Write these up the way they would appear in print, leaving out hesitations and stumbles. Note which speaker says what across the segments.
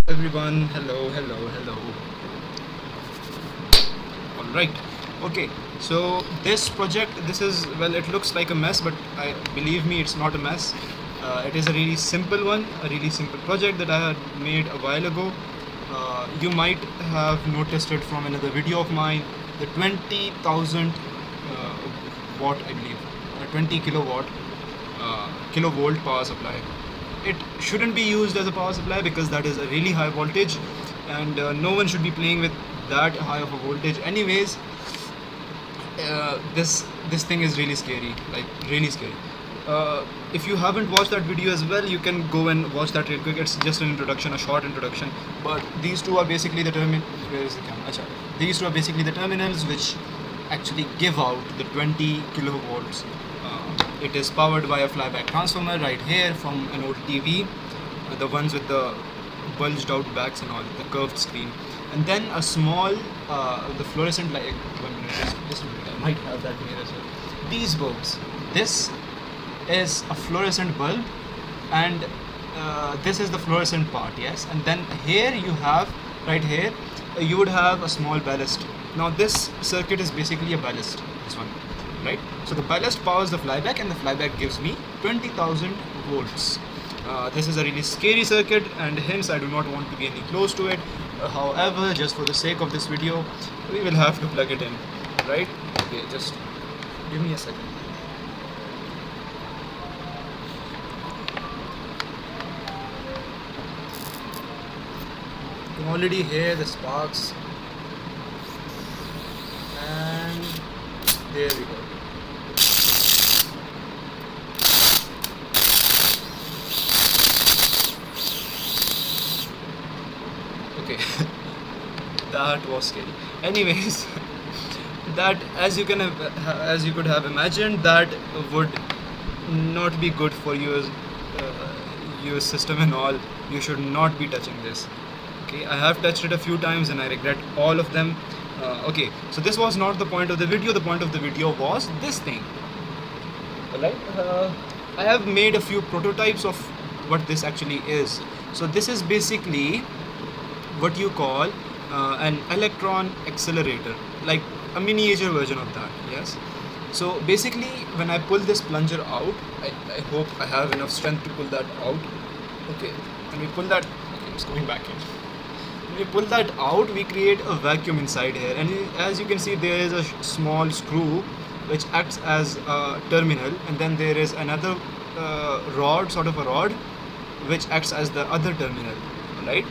Speaker 1: Everyone, hello. All right, okay. So this project, it looks like a mess, but believe me, it's not a mess. It is a really simple one, a really simple project that I had made a while ago. You might have noticed it from another video of mine, the 20,000 watt, I believe, 20 kilowatt kilovolt power supply. It shouldn't be used as a power supply because that is a really high voltage, and no one should be playing with that high of a voltage anyways. This thing is really scary, like really scary. If you haven't watched that video as well, you can go and watch that real quick. It's just an introduction, a short introduction. But these two are basically the where is the camera? Achha. These two are basically the terminals which actually give out the 20 kilovolts. It is powered by a flyback transformer right here from an old TV, the ones with the bulged out backs and all, the curved screen, and then a small, the fluorescent light. 1 minute, just a minute, I might have that here as well. These bulbs. This is a fluorescent bulb, and this is the fluorescent part, yes. And then here you have, right here, you would have a small ballast. Now this circuit is basically a ballast. This one. Right? So the ballast powers the flyback, and the flyback gives me 20,000 volts. This is a really scary circuit, and hence I do not want to be any close to it. However, just for the sake of this video, we will have to plug it in. Right? Okay, just give me a second. You can already hear the sparks, and there we go. Okay, that was scary. Anyways, that as you could have imagined, that would not be good for your system and all. You should not be touching this. Okay, I have touched it a few times and I regret all of them. Okay, so this was not the point of the video. The point of the video was this thing. Alright, I have made a few prototypes of what this actually is. So this is basically what you call an electron accelerator, like a miniature version of that, yes. So basically, when I pull this plunger out, I hope I have enough strength to pull that out. Okay, when we pull that, okay, it's going back in. When we pull that out, we create a vacuum inside here, and as you can see, there is a small screw which acts as a terminal, and then there is another rod, sort of a rod, which acts as the other terminal, right?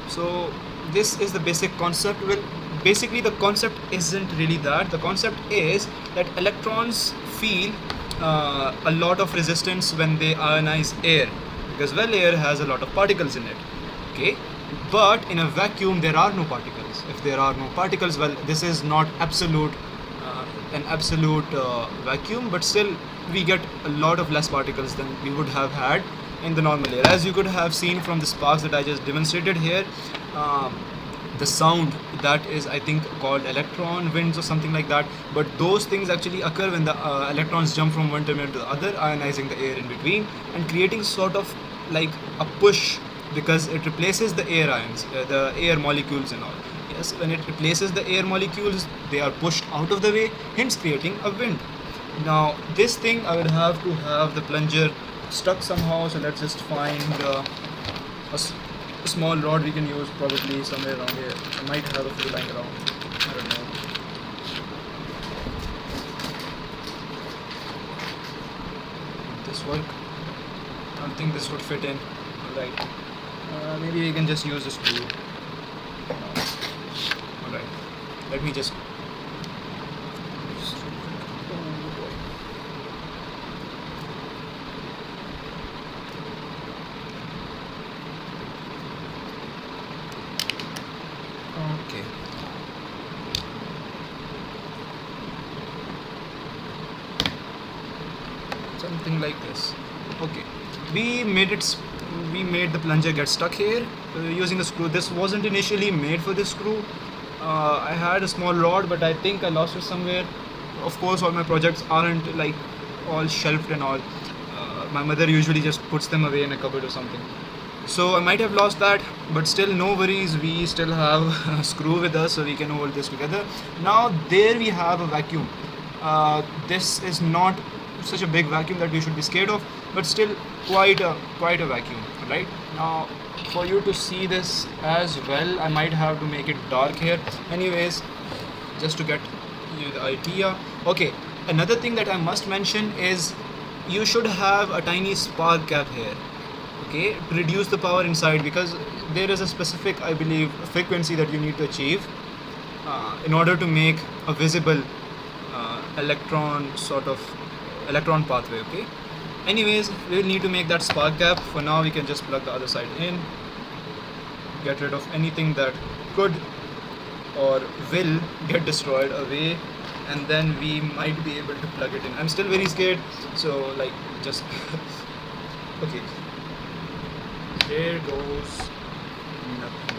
Speaker 1: So this is the basic concept. Well, basically the concept isn't really that. The concept is that electrons feel a lot of resistance when they ionize air, because well, air has a lot of particles in it. Okay, but in a vacuum there are no particles. If there are no particles, well, this is not an absolute vacuum, but still we get a lot of less particles than we would have had in the normal air. As you could have seen from the sparks that I just demonstrated here, the sound that is, I think, called electron winds or something like that, but those things actually occur when the electrons jump from one terminal to the other, ionizing the air in between and creating sort of like a push, because it replaces the air ions, the air molecules and all. Yes, when it replaces the air molecules, they are pushed out of the way, hence creating a wind. Now this thing, I would have to have the plunger stuck somehow, so let's just find a small rod we can use, probably somewhere around here. I might have a few lying around, I don't know. Would this work? I don't think this would fit in. Alright, maybe we can just use a screw. Alright, let me just okay. Something like this. Okay, we made the plunger get stuck here using a screw. This wasn't initially made for this screw. I had a small rod, but I think I lost it somewhere. Of course, all my projects aren't like all shelved and all. My mother usually just puts them away in a cupboard or something. So I might have lost that, but still no worries, we still have a screw with us so we can hold this together. Now there we have a vacuum. This is not such a big vacuum that we should be scared of, but still quite a vacuum, right? Now for you to see this as well, I might have to make it dark here. Anyways, just to get you the idea. Okay, another thing that I must mention is you should have a tiny spark gap here, okay, to reduce the power inside, because there is a specific, I believe, frequency that you need to achieve in order to make a visible electron pathway, okay. Anyways, we will need to make that spark gap. For now we can just plug the other side in, get rid of anything that could or will get destroyed away, and then we might be able to plug it in. I'm still very scared, so like just okay, there goes nothing.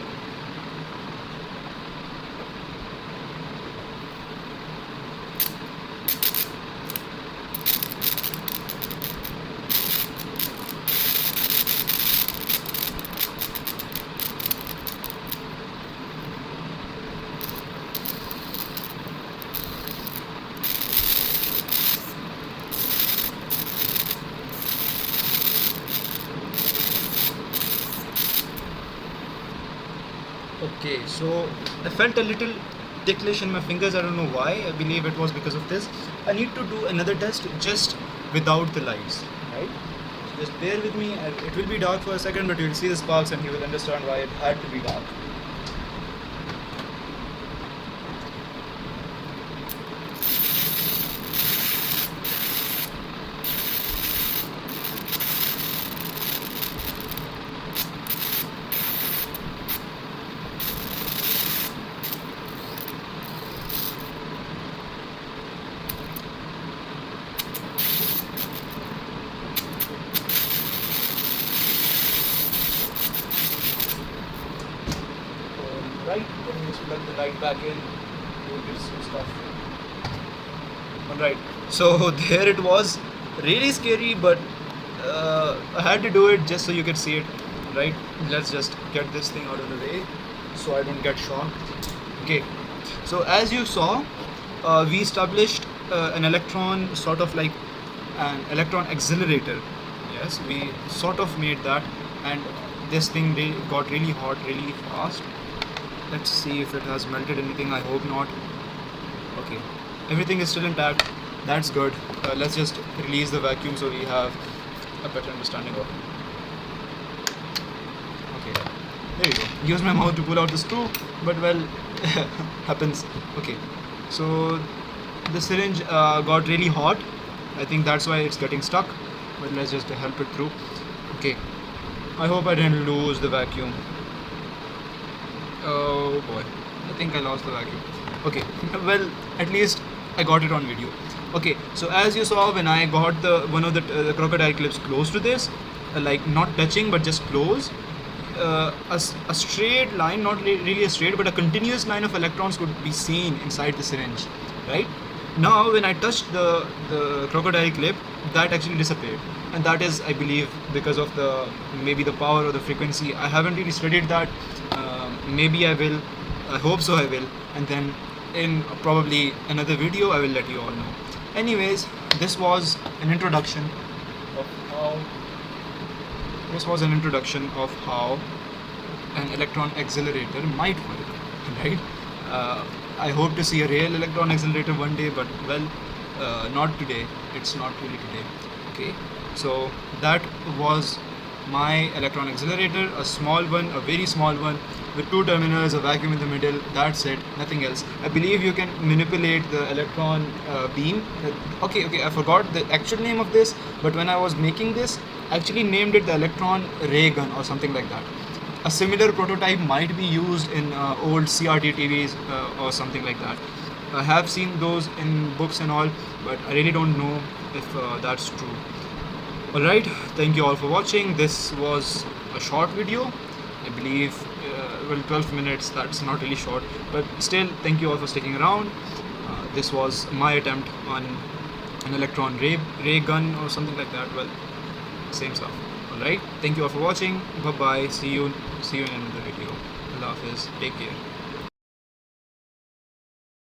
Speaker 1: Okay, so I felt a little ticklish in my fingers. I don't know why. I believe it was because of this. I need to do another test just without the lights, right? So just bear with me. It will be dark for a second, but you'll see the sparks and you will understand why it had to be dark. Right, then you just plug the light back in, you will get some stuff. Alright, so there it was, really scary, but I had to do it just so you could see it, right? Let's just get this thing out of the way so I don't get shocked. Okay, so as you saw, we established an electron, sort of like an electron accelerator. Yes, we sort of made that, and this thing got really hot really fast. Let's see if it has melted anything. I hope not. Okay, everything is still intact. That's good. Let's just release the vacuum so we have a better understanding of it. Okay, there you go. Use my mouth to pull out the screw, but well, happens. Okay, so the syringe got really hot. I think that's why it's getting stuck, but let's just help it through. Okay, I hope I didn't lose the vacuum. Oh boy, I think I lost the vacuum. Okay, well, at least I got it on video. Okay, so as you saw, when I got one of the crocodile clips close to this, like not touching but just close, a straight line, not really a straight, but a continuous line of electrons could be seen inside the syringe, right? Now when I touched the crocodile clip, that actually disappeared, and that is, I believe, because of maybe the power or the frequency. I haven't really studied that. Maybe I will. I hope so I will, and then in probably another video I will let you all know. Anyways, this was an introduction of how an electron accelerator might work, right? I hope to see a real electron accelerator one day, but well, not today. It's not really today. Okay, so that was my electron accelerator, a small one, a very small one, with 2 terminals, a vacuum in the middle. That's it, nothing else. I believe you can manipulate the electron beam. Okay, I forgot the actual name of this, but when I was making this, I actually named it the electron ray gun or something like that. A similar prototype might be used in old CRT TVs or something like that. I have seen those in books and all, but I really don't know if that's true. Alright, thank you all for watching. This was a short video, I believe, 12 minutes, that's not really short, but still, thank you all for sticking around. This was my attempt on an electron ray gun or something like that. Well, same stuff. Alright, thank you all for watching. Bye bye. See you in another video. Allah Hafiz. Take care.